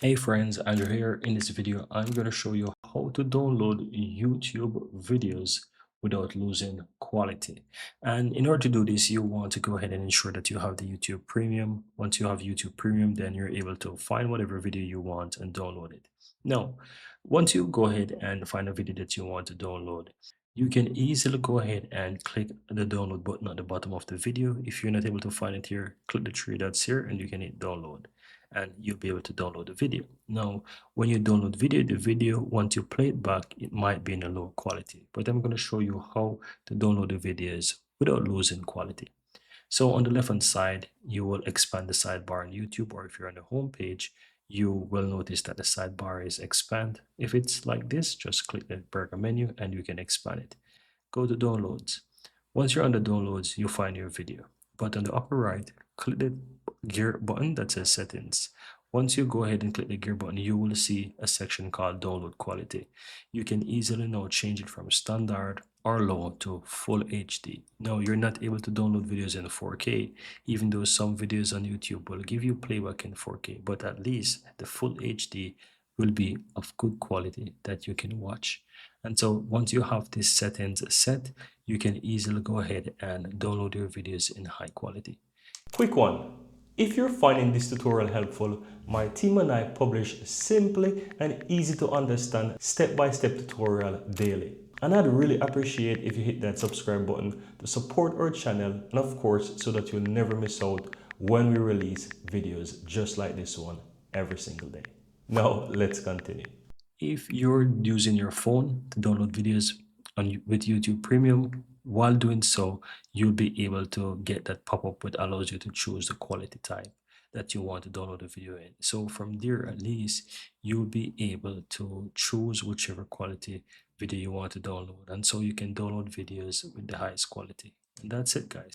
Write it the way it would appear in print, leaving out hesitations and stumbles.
Hey friends, Andrew here. In this video, I'm going to show you how to download YouTube videos without losing quality. And in order to do this, you want to go ahead and ensure that you have the YouTube Premium. Once you have YouTube Premium, then you're able to find whatever video you want and download it. Now, once you go ahead and find a video that you want to download, you can easily go ahead and click the download button at the bottom of the video. If you're not able to find it here, click the three dots here and you can hit download and you'll be able to download the video. Now, when you download the video, once you play it back, it might be in a low quality, but I'm going to show you how to download the videos without losing quality. So on the left hand side, you will expand the sidebar on YouTube, or if you're on the home page, you will notice that the sidebar is expand. If it's like this, just click the burger menu and you can expand it. Go to downloads. Once you're on the downloads, you'll find your video. But on the upper right, click the gear button that says settings. Once you go ahead and click the gear button, you will see a section called download quality. You can easily now change it from standard or low to full HD. Now, you're not able to download videos in 4K, even though some videos on YouTube will give you playback in 4K, but at least the full HD will be of good quality that you can watch. And so once you have these settings set, you can easily go ahead and download your videos in high quality. Quick one. If you're finding this tutorial helpful, my team and I publish simply and easy to understand step-by-step tutorial daily. And I'd really appreciate if you hit that subscribe button to support our channel and of course so that you'll never miss out when we release videos just like this one every single day. Now let's continue. If you're using your phone to download videos with YouTube Premium, while doing so, you'll be able to get that pop-up that allows you to choose the quality type that you want to download the video in. So from there, at least, you'll be able to choose whichever quality video you want to download. And so you can download videos with the highest quality. And that's it, guys.